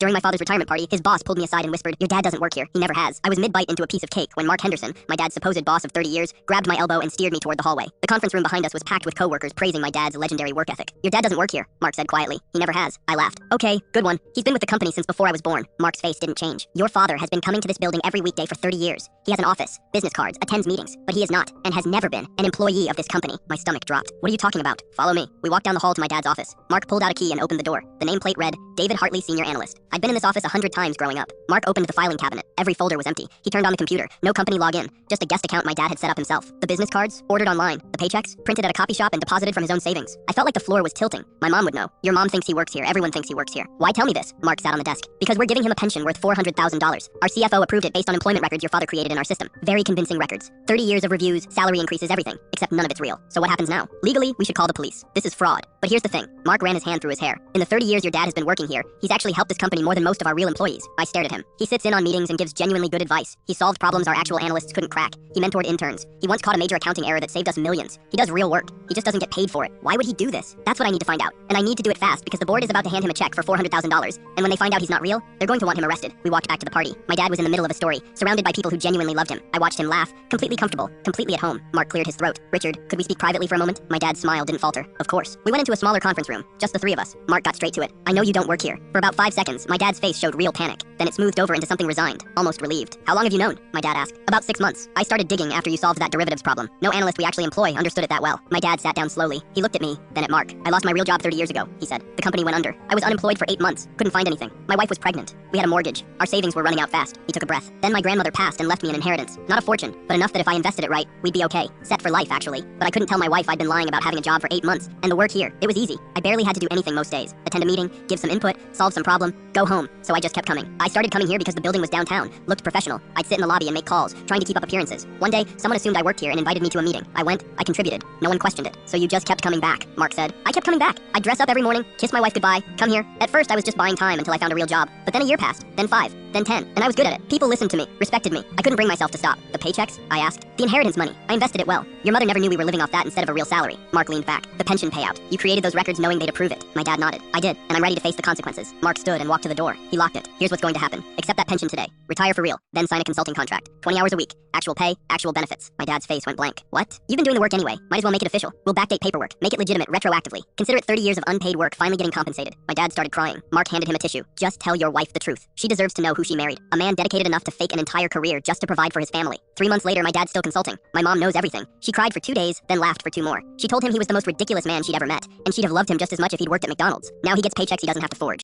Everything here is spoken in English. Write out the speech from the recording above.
During my father's retirement party, his boss pulled me aside and whispered, "Your dad doesn't work here. He never has." I was mid-bite into a piece of cake when Mark Henderson, my dad's supposed boss of 30 years, grabbed my elbow and steered me toward the hallway. The conference room behind us was packed with coworkers praising my dad's legendary work ethic. "Your dad doesn't work here," Mark said quietly. "He never has." I laughed. "Okay, good one. He's been with the company since before I was born." Mark's face didn't change. "Your father has been coming to this building every weekday for 30 years. He has an office, business cards, attends meetings, but he is not, and has never been, an employee of this company." My stomach dropped. "What are you talking about?" "Follow me." We walked down the hall to my dad's office. Mark pulled out a key and opened the door. The nameplate read, "David Hartley, Senior Analyst." I'd been in this office 100 times growing up. Mark opened the filing cabinet. Every folder was empty. He turned on the computer. No company login. Just a guest account my dad had set up himself. The business cards, ordered online. The paychecks, printed at a copy shop and deposited from his own savings. I felt like the floor was tilting. My mom would know. "Your mom thinks he works here. Everyone thinks he works here." "Why tell me this?" Mark sat on the desk. "Because we're giving him a pension worth $400,000. Our CFO approved it based on employment records your father created in our system. Very convincing records. 30 years of reviews, salary increases, everything. Except none of it's real. So what happens now? Legally, we should call the police. This is fraud. But here's the thing." Mark ran his hand through his hair. "In the 30 years your dad has been working here, he's actually helped this company more than most of our real employees." I stared at him. "He sits in on meetings and gives genuinely good advice. He solved problems our actual analysts couldn't crack. He mentored interns. He once caught a major accounting error that saved us millions. He does real work. He just doesn't get paid for it. Why would he do this? That's what I need to find out. And I need to do it fast because the board is about to hand him a check for $400,000. And when they find out he's not real, they're going to want him arrested." We walked back to the party. My dad was in the middle of a story, surrounded by people who genuinely loved him. I watched him laugh, completely comfortable, completely at home. Mark cleared his throat. "Richard, could we speak privately for a moment?" My dad's smile didn't falter. "Of course." We went into a smaller conference room, just the three of us. Mark got straight to it. "I know you don't work here." For about 5 seconds, my dad's face showed real panic. Then it smoothed over into something resigned, almost relieved. "How long have you known?" my dad asked. "About 6 months. I started digging after you solved that derivatives problem. No analyst we actually employ understood it that well." My dad sat down slowly. He looked at me, then at Mark. "I lost my real job 30 years ago," he said. "The company went under. I was unemployed for 8 months. Couldn't find anything. My wife was pregnant. We had a mortgage. Our savings were running out fast." He took a breath. "Then my grandmother passed and left me an inheritance. Not a fortune, but enough that if I invested it right, we'd be okay. Set for life, actually. But I couldn't tell my wife I'd been lying about having a job for 8 months. And the work here, it was easy. I barely had to do anything most days. Attend a meeting, give some input, solve some problem, go home. So I just kept coming. I started coming here because the building was downtown, looked professional. I'd sit in the lobby and make calls, trying to keep up appearances. One day, someone assumed I worked here and invited me to a meeting. I went, I contributed. No one questioned it. "So you just kept coming back," Mark said. "I kept coming back. I'd dress up every morning, kiss my wife goodbye, come here. At first, I was just buying time until I found a real job. But then a year passed, then 5, then 10, and I was good at it. People listened to me, respected me. I couldn't bring myself to stop." "The paychecks?" I asked. "The inheritance money. I invested it well. Your mother never knew we were living off that instead of a real salary." Mark leaned back. "The pension payout. You created those records knowing they'd approve it." My dad nodded. "I did, and I'm ready to face the consequences." Mark stood and walked to the door. He locked it. "Here's what's going to happen. Accept that pension today. Retire for real. Then sign a consulting contract. 20 hours a week. Actual pay, actual benefits." My dad's face went blank. "What? You've been doing the work anyway. Might as well make it official. We'll backdate paperwork. Make it legitimate retroactively. Consider it 30 years of unpaid work finally getting compensated." My dad started crying. Mark handed him a tissue. "Just tell your wife the truth. She deserves to know who she married. A man dedicated enough to fake an entire career just to provide for his family." 3 months later, my dad's still consulting. My mom knows everything. She cried for 2 days, then laughed for 2 more. She told him he was the most ridiculous man she'd ever met, and she'd have loved him just as much if he'd worked at McDonald's. Now he gets paychecks he doesn't have to forge.